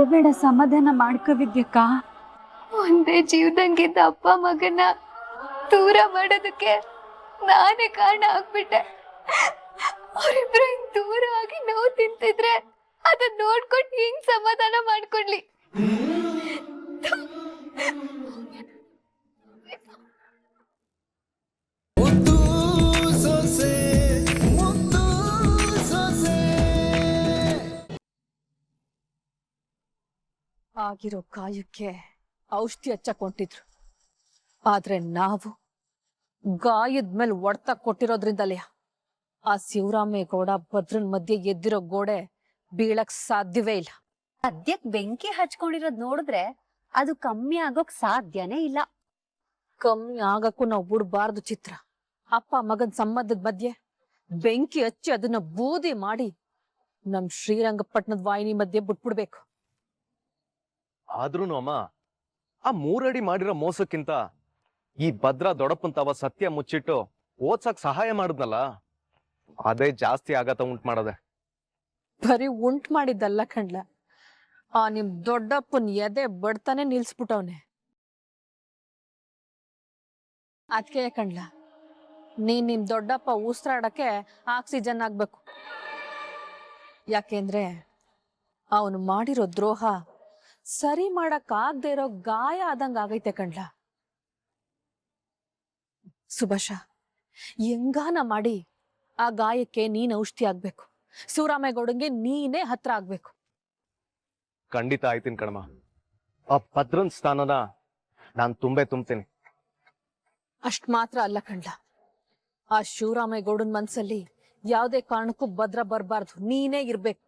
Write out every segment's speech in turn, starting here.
ನಗಬೇಡ, ಸಮಾಧಾನ ಮಾಡ್ಕೋವಿದ್ಯಕ್ಕ. ಒಂದೇ ಜೀವದಂಗಿದ್ದ ಅಪ್ಪ ಮಗನ ದೂರ ಮಾಡೋದಕ್ಕೆ ನಾನೇ ಕಾರಣ ಆಗ್ಬಿಟ್ಟೆ. ಅವರಿಬ್ರು ಹಿಂಗ್ ದೂರ ಆಗಿ ನೋವು ತಿಂತಿದ್ರೆ ಅದನ್ನ ನೋಡ್ಕೊಂಡು ಹಿಂಗ್ ಸಮಾಧಾನ ಮಾಡ್ಕೊಡ್ಲಿ. ಆಗಿರೋ ಗಾಯಕ್ಕೆ ಔಷಧಿ ಹಚ್ಚಕ್ ಹೊಂಟಿದ್ರು. ಆದ್ರೆ ನಾವು ಗಾಯದ ಮೇಲೆ ಒಡ್ತ ಕೊಟ್ಟಿರೋದ್ರಿಂದಲೇ ಆ ಶಿವರಾಮೇಗೌಡ ಭದ್ರನ್ ಮಧ್ಯೆ ಎದ್ದಿರೋ ಗೋಡೆ ಬೀಳಕ್ ಸಾಧ್ಯವೇ ಇಲ್ಲ. ಸದ್ಯಕ್ ಬೆಂಕಿ ಹಚ್ಕೊಂಡಿರೋದ್ ನೋಡಿದ್ರೆ ಅದು ಕಮ್ಮಿ ಆಗೋಕ್ ಸಾಧ್ಯನೇ ಇಲ್ಲ. ಕಮ್ಮಿ ಆಗಕ್ಕೂ ನಾವು ಬಿಡ್ಬಾರ್ದು ಚಿತ್ರ. ಅಪ್ಪ ಮಗನ್ ಸಂಬಂಧದ ಮಧ್ಯೆ ಬೆಂಕಿ ಹಚ್ಚಿ ಅದನ್ನ ಬೂದಿ ಮಾಡಿ ನಮ್ ಶ್ರೀರಂಗಪಟ್ಟಣದ ವಾಹಿನಿ ಮಧ್ಯೆ ಬಿಟ್ಬಿಡ್ಬೇಕು. ಆದ್ರೂನು ಅಮ್ಮ, ಆ 3 ಅಡಿ ಮಾಡಿರೋ ಮೋಸಕ್ಕಿಂತ ಈ ಭದ್ರ ದೊಡ್ಡಪ್ಪಂತವ ಸತ್ಯ ಮುಚ್ಚಿಟ್ಟು ಓದ್ಸಕ್ ಸಹಾಯ ಮಾಡುದ್ನಲ್ಲ, ಅದೇ ಜಾಸ್ತಿ ಆಘಾತ ಉಂಟು ಮಾಡದೆ. ಬರೀ ಉಂಟು ಮಾಡಿದ್ದಲ್ಲ ಕಣ್ಲ, ಆ ನಿಮ್ ದೊಡ್ಡಪ್ಪನ್ ಎದೆ ಬಡ್ತಾನೆ ನಿಲ್ಸ್ಬಿಟ್ಟವ್ನೆ. ಅದ್ಕೆ ಕಣ್ಲ, ನಿಮ್ ದೊಡ್ಡಪ್ಪ ಉಸಿರಾಡಕ್ಕೆ ಆಕ್ಸಿಜನ್ ಆಗ್ಬೇಕು. ಯಾಕೆಂದ್ರೆ ಅವನು ಮಾಡಿರೋ ದ್ರೋಹ ಸರಿ ಮಾಡಕ್ ಆಗದೆ ಇರೋ ಗಾಯ ಆದಂಗ ಆಗೈತೆ ಕಣ್ಲ. ಸುಭಾಷ, ಹೆಂಗಾನ ಮಾಡಿ ಆ ಗಾಯಕ್ಕೆ ನೀನ್ ಔಷಧಿ ಆಗ್ಬೇಕು. ಶಿವರಾಮೇಗೌಡಂಗೆ ನೀನೇ ಹತ್ರ ಆಗ್ಬೇಕು. ಖಂಡಿತ ಆಯ್ತೀನಿ ಕಣಮ್ಮ. ಆ ಭದ್ರನ್ ಸ್ಥಾನನ ನಾನ್ ತುಂಬ್ತೀನಿ. ಅಷ್ಟ್ ಮಾತ್ರ ಅಲ್ಲ ಕಣ್ಲ, ಆ ಶಿವರಾಮೇಗೌಡನ್ ಮನ್ಸಲ್ಲಿ ಯಾವ್ದೇ ಕಾರಣಕ್ಕೂ ಭದ್ರ ಬರ್ಬಾರ್ದು, ನೀನೇ ಇರ್ಬೇಕು.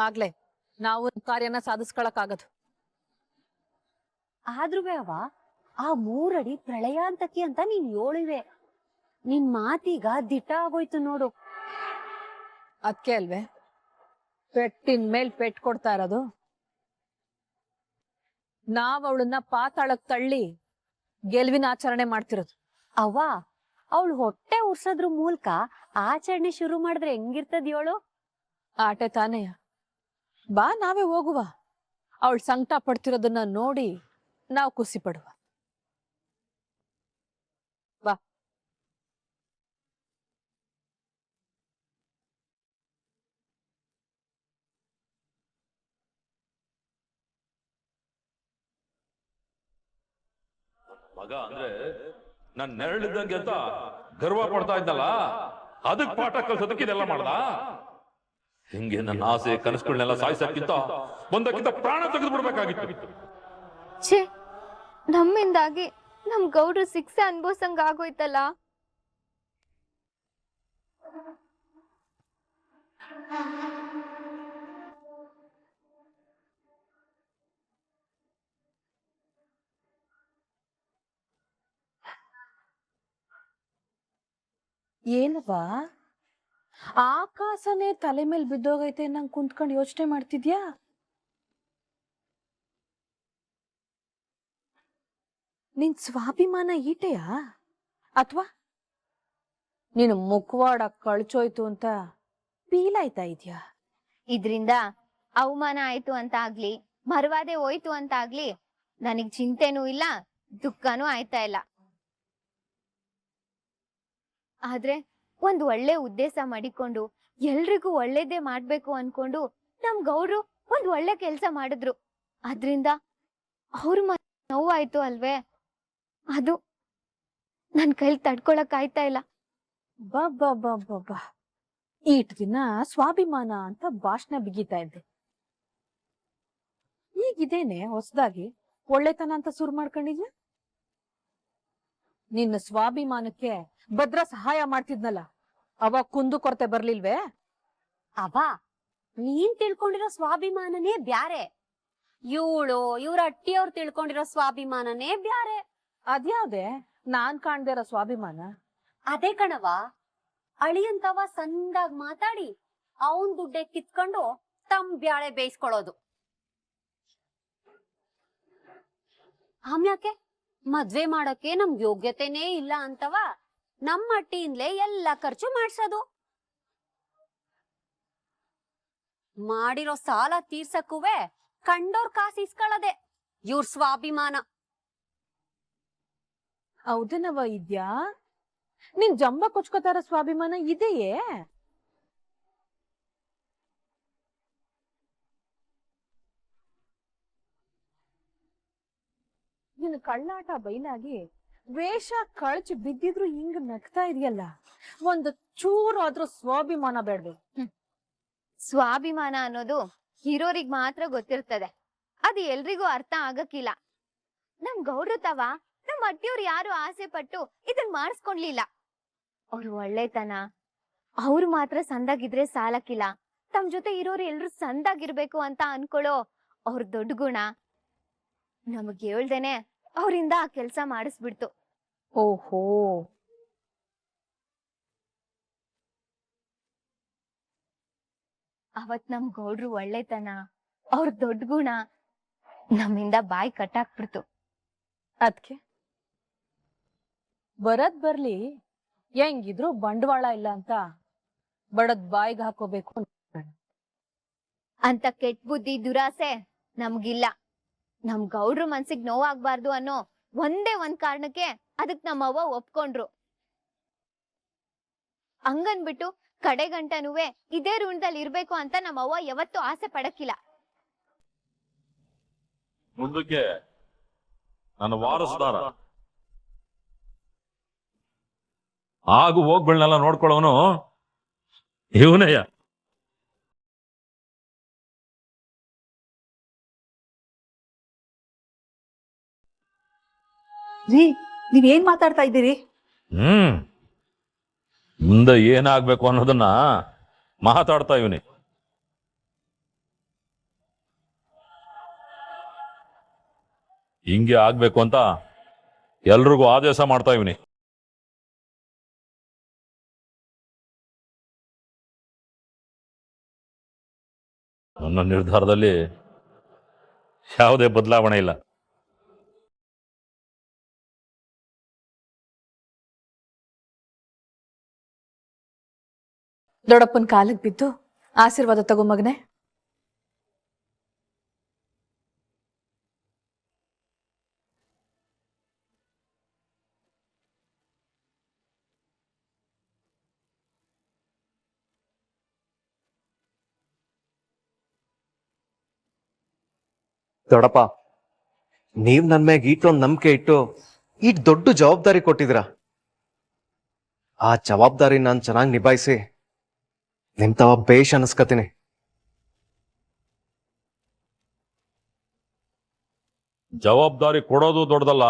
ಆಗ್ಲೇ ನಾವು ಕಾರ್ಯನ ಸಾಧಿಸ್ಕೊಳಕ್ ಆಗದು. ಆದ್ರೂ ಅವ ಆ 3 ಅಡಿ ಪ್ರಳಯಾಂತಕಿ ಅಂತ ನೀನ್ ಹೇಳಿವೆ. ನಿನ್ ಮಾತೀಗ ದಿಟ್ಟ ಆಗೋಯ್ತು ನೋಡು. ಅದ್ಕೆ ಅಲ್ವೇ ಪೆಟ್ಟಿನ ಮೇಲ್ ಪೆಟ್ ಕೊಡ್ತಾ ಇರೋದು. ನಾವ್ ಅವಳನ್ನ ಪಾತಾಳಕ್ ತಳ್ಳಿ ಗೆಲುವಿನ ಆಚರಣೆ ಮಾಡ್ತಿರೋದು. ಅವ್ವ, ಅವಳು ಹೊಟ್ಟೆ ಉರ್ಸೋದ್ರ ಮೂಲಕ ಆಚರಣೆ ಶುರು ಮಾಡಿದ್ರೆ ಹೆಂಗಿರ್ತದ ಹೇಳು? ಆಟೆ ತಾನೆಯ. ಬಾ, ನಾವೇ ಹೋಗುವ. ಅವಳು ಸಂಕಟ ಪಡ್ತಿರೋದನ್ನ ನೋಡಿ ನಾವು ಖುಷಿ ಪಡುವ. ಬಾ. ಮಗ ಅಂದ್ರೆ ನನ್ ನೆರಳಿದ್ದಂಗೆ ಅಂತ ಗರ್ವ ಪಡ್ತಾ ಇದ್ದಲ್ಲ, ಅದಕ್ ಪಾಠ ಕಲ್ಸೋದಕ್ಕೆ ಇದೆಲ್ಲ ಮಾಡ್ದ. ಹಿಂಗೆ ನನ್ನ ಆಸೆ ಕನಸುಗಳನ್ನೆಲ್ಲ ಸಾಯಿಸಕ್ಕಿಂತ ಒಂದಕ್ಕಿಂತ ಪ್ರಾಣ ತೆಗೆದು ಬಿಡ್ಬೇಕಾಗಿತ್ತು. ಛೇ, ನಮ್ಮಿಂದಾಗಿ ನಮ್ ಗೌಡ್ರು ಶಿಕ್ಷೆ ಅನ್ಭವಿಸಂಗ ಆಗೋಯ್ತಲ್ಲ. ಏನವಾ ಆಕಾಶನೇ ತಲೆ ಮೇಲೆ ಬಿದ್ದೋಗೈತೆ ನಂಗೆ ಕುಂತ್ಕೊಂಡು ಯೋಚನೆ ಮಾಡ್ತಿದ್ಯಾ? ನಿನ್ ಸ್ವಾಭಿಮಾನ ಈಟೆಯಾ ಅಥವಾ ನೀನು ಮುಖವಾಡ ಕಳ್ಚೋಯ್ತು ಅಂತ ಫೀಲ್ ಆಯ್ತಾ ಇದ್ಯಾ? ಇದ್ರಿಂದ ಅವಮಾನ ಆಯ್ತು ಅಂತ ಆಗ್ಲಿ, ಮರವಾದೆ ಹೋಯ್ತು ಅಂತ ಆಗ್ಲಿ ನನಗ್ ಚಿಂತೆನೂ ಇಲ್ಲ, ದುಃಖನೂ ಆಯ್ತಾ ಇಲ್ಲ. ಆದ್ರೆ ಒಂದ್ ಒಳ್ಳೆ ಉದ್ದೇಶ ಮಾಡಿಕೊಂಡು ಎಲ್ರಿಗೂ ಒಳ್ಳೇದೇ ಮಾಡ್ಬೇಕು ಅನ್ಕೊಂಡು ನಮ್ ಗೌಡ್ರು ಒಂದ್ ಒಳ್ಳೆ ಕೆಲ್ಸ ಮಾಡಿದ್ರು. ಅದ್ರಿಂದ ಅವ್ರ ನೋವಾಯ್ತು ಅಲ್ವೇ, ಅದು ನನ್ ಕೈಲಿ ತಡ್ಕೊಳಕ್ ಆಯ್ತಾ ಇಲ್ಲ. ಬಾ ಈಟ್ ದಿನ ಸ್ವಾಭಿಮಾನ ಅಂತ ಭಾಷಣ ಬಿಗಿತಾ ಇದ್ದೆ. ಈಗಿದೇನೆ ಹೊಸದಾಗಿ ಒಳ್ಳೆತನ ಅಂತ ಶುರು ಮಾಡ್ಕೊಂಡಿದ್ಯಾ? ನಿನ್ನ ಸ್ವಾಭಿಮಾನಕ್ಕೆ ಭದ್ರ ಸಹಾಯ ಮಾಡ್ತಿದ್ನಲ್ಲ, ಅವಾಗ ಕುಂದು ಕೊರತೆ ಬರ್ಲಿಲ್ವೇ? ಅವ, ನೀನ್ ತಿಳ್ಕೊಂಡಿರೋ ಸ್ವಾಭಿಮಾನನೇ ಬ್ಯಾರೆ, ಇವ್ರ ಅಟ್ಟಿಯವ್ರು ತಿಳ್ಕೊಂಡಿರೋ ಸ್ವಾಭಿಮಾನನೇ ಬ್ಯಾರೆ. ಅದ್ಯಾವ್ದೆ ನಾನ್ ಕಾಣ್ದೇ ಇರೋ ಸ್ವಾಭಿಮಾನ? ಅದೇ ಕಣವ, ಅಳಿಯಂತವ ಸಂದಾಗ್ ಮಾತಾಡಿ ಅವನ್ ದುಡ್ಡೆ ಕಿತ್ಕೊಂಡು ತಮ್ ಬ್ಯಾಳೆ ಬೇಯಿಸ್ಕೊಳ್ಳೋದು. ಆಮ್ಯಾಕೆ ಮದ್ವೆ ಮಾಡಕ್ಕೆ ನಮ್ಗೆ ಯೋಗ್ಯತೆನೇ ಇಲ್ಲ ಅಂತವ ನಮ್ಮ ಅಟ್ಟಿಯಿಂದಲೇ ಎಲ್ಲ ಖರ್ಚು ಮಾಡ್ಸೋದು. ಮಾಡಿರೋ ಸಾಲ ತೀರ್ಸಕ್ಕೂವೆ ಕಂಡೋರ್ ಕಾಸು ಇಸ್ಕೊಳ್ಳದೆ ಇವ್ರ ಸ್ವಾಭಿಮಾನ. ಹೌದೇನವ ಇದ್ಯಾ? ನಿನ್ ಜಂಬ ಕೊಚ್ಕೋತಾರ ಸ್ವಾಭಿಮಾನ ಇದೆಯೇ? ನಿನ್ ಕಳ್ಳಾಟ ಬಯಲಾಗಿ ವೇಷ ಕಳಚಿ ಬಿದ್ದಿದ್ರು ಹಿಂಗ ನಗ್ತಾ ಇದೆಯಲ್ಲ, ಒಂದು ಚೂರಾದ್ರೂ ಸ್ವಾಭಿಮಾನ ಬೇಡ್ವೆ? ಸ್ವಾಭಿಮಾನ ಅನ್ನೋದು ಹೀರೋರಿಗ್ ಮಾತ್ರ ಗೊತ್ತಿರ್ತದೆ, ಅದು ಎಲ್ರಿಗೂ ಅರ್ಥ ಆಗಕ್ಕಿಲ್ಲ. ನಮ್ ಗೌಡ್ರು ತವ ನಮ್ ಅಟ್ಟಿಯವ್ರು ಯಾರು ಆಸೆ ಪಟ್ಟು ಇದನ್ ಮಾಡಿಸ್ಕೊಂಡ್ಲಿಲ್ಲ. ಅವ್ರು ಒಳ್ಳೆತನ, ಅವ್ರು ಮಾತ್ರ ಸಂದಾಗಿದ್ರೆ ಸಾಲಕ್ಕಿಲ್ಲ, ತಮ್ ಜೊತೆ ಇರೋರು ಎಲ್ರು ಸಂದಾಗಿರ್ಬೇಕು ಅಂತ ಅನ್ಕೊಳ್ಳೋ ಅವ್ರ ದೊಡ್ಡ ಗುಣ ನಮಗ್ ಹೇಳ್ದೇನೆ ಅವ್ರಿಂದ ಆ ಕೆಲ್ಸ ಮಾಡಿಸ್ಬಿಡ್ತು. ಓಹೋ, ಅವತ್ ನಮ್ ಗೌಡ್ರು ಒಳ್ಳೆತನ, ಅವ್ರ ದೊಡ್ಡ ಗುಣ ನಮ್ಮಿಂದ ಬಾಯಿ ಕಟ್ಟಾಕ್ಬಿಡ್ತು. ಅದ್ಕೆ ಬರದ್ ಬರ್ಲಿ, ಹೆಂಗಿದ್ರು ಬಂಡವಾಳ ಇಲ್ಲ ಅಂತ ಬಡದ್ ಬಾಯಿಗೆ ಹಾಕೋಬೇಕು ಅಂತ ಕೆಟ್ಟ ಬುದ್ಧಿ ದುರಾಸೆ ನಮ್ಗಿಲ್ಲ. ನಮ್ ಗೌಡ್ರು ಮನ್ಸಿಗ್ ನೋವಾಗ್ಬಾರ್ದು ಅನ್ನೋ ಒಂದೇ ಒಂದ್ ಕಾರಣಕ್ಕೆ ಅದಕ್ ನಮ್ಮವ್ವ ಒಪ್ಕೊಂಡ್ರು. ಹಂಗನ್ಬಿಟ್ಟು ಕಡೆಗಂಟನುವೆ ಇದೇ ಋಣದಲ್ಲಿ ಇರ್ಬೇಕು ಅಂತ ನಮ್ಮವ್ವ ಯಾವತ್ತೂ ಆಸೆ ಪಡಕ್ಕಿಲ್ಲ. ಮುಂದಕ್ಕೆ ನನ್ನ ವಾರಸ್ದಾರ ಆಗು ಹೋಗ್ಗಳನ್ನೆಲ್ಲ ನೋಡ್ಕೊಳ್ಳೋನು ಇವನಯ್ಯ. ರೀ, ನೀವೇನ್ ಮಾತಾಡ್ತಾ ಇದ್ದೀರಿ? ಮುಂದೆ ಏನಾಗ್ಬೇಕು ಅನ್ನೋದನ್ನ ಮಾತಾಡ್ತಾ ಇವನಿ. ಹಿಂಗೆ ಆಗ್ಬೇಕು ಅಂತ ಎಲ್ರಿಗೂ ಆದೇಶ ಮಾಡ್ತಾ ಇವನಿ. ನನ್ನ ನಿರ್ಧಾರದಲ್ಲಿ ಯಾವುದೇ ಬದಲಾವಣೆ ಇಲ್ಲ. ದೊಡ್ಡಪ್ಪನ ಕಾಲಿಗೆ ಬಿದ್ದು ಆಶೀರ್ವಾದ ತಗೋ ಮಗನೆ. ದೊಡ್ಡಪ್ಪ, ನೀವ್ ನನ್ ಮ್ಯಾಗ ಇಟ್ಟೊಂದ್ ನಂಬಿಕೆ ಇಟ್ಟು ಈ ದೊಡ್ಡ ಜವಾಬ್ದಾರಿ ಕೊಟ್ಟಿದ್ರ. ಆ ಜವಾಬ್ದಾರಿ ನಾನ್ ಚೆನ್ನಾಗಿ ನಿಭಾಯಿಸಿ ನಿಮ್ತವ ಬೇಷ್ ಅನ್ಸ್ಕತೀನಿ. ಜವಾಬ್ದಾರಿ ಕೊಡೋದು ದೊಡ್ಡದಲ್ಲ,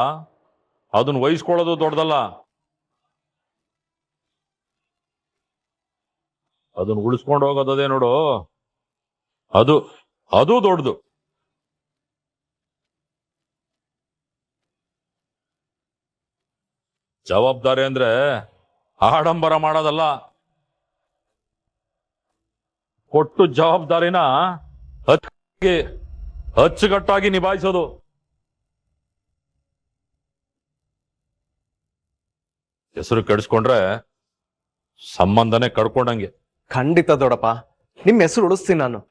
ಅದನ್ನ ವಹಿಸ್ಕೊಳ್ಳೋದು ದೊಡ್ಡದಲ್ಲ, ಅದನ್ನ ಉಳಿಸ್ಕೊಂಡು ಹೋಗೋದೇ ನೋಡು, ಅದು ಅದು ದೊಡ್ಡದು. ಜವಾಬ್ದಾರಿ ಅಂದ್ರೆ ಆಡಂಬರ ಮಾಡೋದಲ್ಲ, ಕೊಟ್ಟು ಜವಾಬ್ದಾರಿನ ಅಚ್ಚುಕಟ್ಟಾಗಿ ನಿಭಾಯಿಸೋದು. ಹೆಸರು ಕೆಡಿಸ್ಕೊಂಡ್ರೆ ಸಂಬಂಧನೇ ಕಡ್ಕೊಂಡಂಗೆ. ಖಂಡಿತ ದೊಡ್ಡಪ್ಪ, ನಿಮ್ ಹೆಸರು ಉಳಿಸ್ತೀನಿ ನಾನು.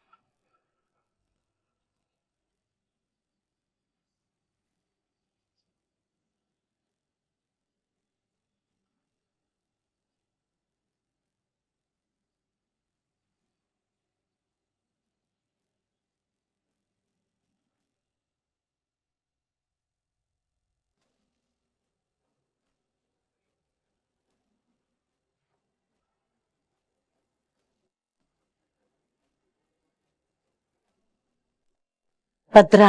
ಭದ್ರ,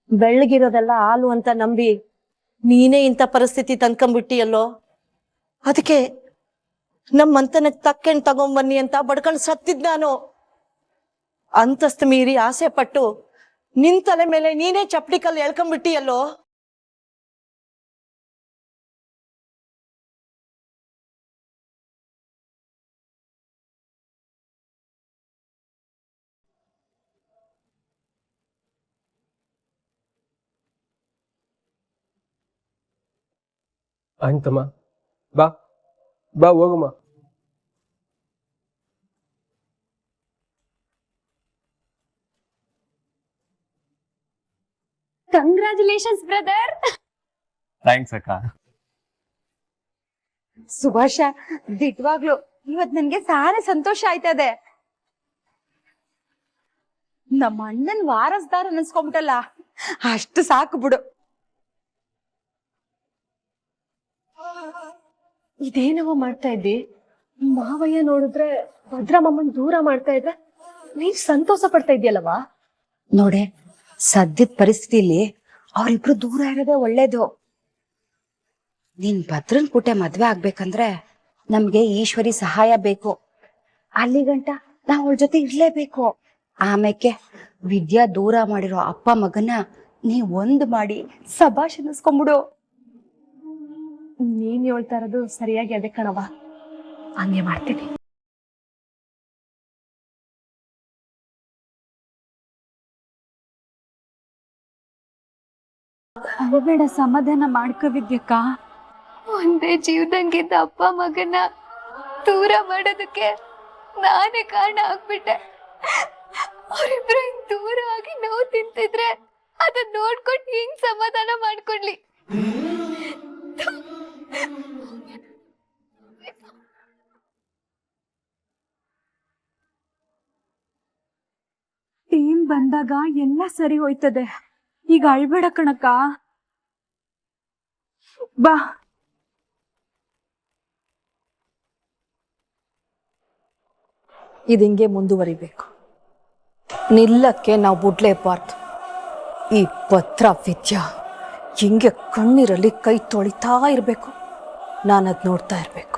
ಬೆಳ್ಳಗಿರೋದೆಲ್ಲ ಹಾಲು ಅಂತ ನಂಬಿ ನೀನೇ ಇಂಥ ಪರಿಸ್ಥಿತಿ ತಂದ್ಕೊಂಡ್ಬಿಟ್ಟಿಯಲ್ಲೋ. ಅದಕ್ಕೆ ನಮ್ಮಂತನ ತಕ್ಕೆಣ್ ತಗೊಂಬನ್ನಿ ಅಂತ ಬಡ್ಕೊಂಡು ಸತ್ತಿದ್ ನಾನು. ಅಂತಸ್ತು ಮೀರಿ ಆಸೆ ಪಟ್ಟು ನಿನ್ ತಲೆ ಮೇಲೆ ನೀನೇ ಚಪ್ಪಡಿ ಕಲ್ಲು ಎಳ್ಕೊಂಡ್ಬಿಟ್ಟಿಯಲ್ಲೋ. ಆಯ್ತಮ್ಮ, ಬಾ ಬಾ ಹೋಗಮ್ಮ. Congratulations brother. ಥ್ಯಾಂಕ್ಸ್ ಅಕ್ಕ. ಸುಭಾಷ, ದಿಟ್ವಾಗ್ಲು ಇವತ್ ನನ್ಗೆ ಸಾರೆ ಸಂತೋಷ ಆಯ್ತದೆ. ನಮ್ಮ ಅಣ್ಣನ್ ವಾರಸ್ದಾರ ಅನ್ಸ್ಕೊಂಬಿಟ್ಟಲ್ಲ, ಅಷ್ಟು ಸಾಕು ಬಿಡು. ಇದೇನವ ಮಾಡ್ತಾ ಇದ್ದಿ? ಮಾವಯ್ಯ ನೋಡಿದ್ರೆ ಭದ್ರಮ್ಮನ್ ದೂರ ಮಾಡ್ತಾ ಇದ್ರೆ ನೀನ್ ಸಂತೋಷ ಪಡ್ತಾ ಇದ್ಯಲ್ಲವಾ? ನೋಡೆ, ಸದ್ಯದ ಪರಿಸ್ಥಿತಿಲಿ ಅವ್ರಿಬ್ರು ದೂರ ಇರೋದೇ ಒಳ್ಳೇದು. ನೀನ್ ಭದ್ರನ್ ಪುಟೆ ಮದ್ವೆ ಆಗ್ಬೇಕಂದ್ರೆ ನಮ್ಗೆ ಈಶ್ವರಿ ಸಹಾಯ ಬೇಕು. ಅಲ್ಲಿ ಗಂಟ ನಾವ್ ಅವಳ ಜೊತೆ ಇರ್ಲೇಬೇಕು. ಆಮೇಲೆ ವಿದ್ಯಾ ದೂರ ಮಾಡಿರೋ ಅಪ್ಪ ಮಗನ ನೀವ್ ಒಂದ್ ಮಾಡಿ ಸಭಾಷ್ ಅನ್ನಿಸ್ಕೊಂಡ್ಬಿಡು. ನೀನ್ ಹೇಳ್ತಾ ಇರೋದು ಸರಿಯಾಗಿ ಅದೇ ಕಣವ, ಹಂಗೆ ಮಾಡ್ತೀನಿ. ಅಳಬೇಡ, ಸಮಾಧಾನ ಮಾಡ್ಕೋವಿದ್ಯಕ್ಕ. ಒಂದೇ ಜೀವದಂಗಿದ್ದ ಅಪ್ಪ ಮಗನ ದೂರ ಮಾಡೋದಕ್ಕೆ ನಾನೇ ಕಾರಣ ಆಗ್ಬಿಟ್ಟೆ. ಅವರಿಬ್ರು ಹಿಂಗ್ ದೂರ ಆಗಿ ನೋವು ತಿಂತಿದ್ರೆ ಅದನ್ನ ನೋಡ್ಕೊಂಡು ಹೆಂಗ್ ಸಮಾಧಾನ ಮಾಡ್ಕೊಡ್ಲಿ? ಟೀಮ್ ಬಂದಾಗ ಎಲ್ಲ ಸರಿ ಹೋಯ್ತದೆ. ಈಗ ಅಳ್ಬೇಡ ಕಣಕ್ಕ, ಬಾ. ಇದಿಂಗೆ ಮುಂದುವರಿಬೇಕು. ನಿಲ್ಲಕ್ಕೆ ನಾವು ಬಿಡ್ಲೇಬಾರ್ದು. ಈ ಭದ್ರ ವಿದ್ಯಾ ಹಿಂಗೆ ಕಣ್ಣೀರಲ್ಲಿ ಕೈ ತೊಳಿತಾ ಇರಬೇಕು. ನಾನದ್ ನೋಡ್ತಾ ಇರಬೇಕು.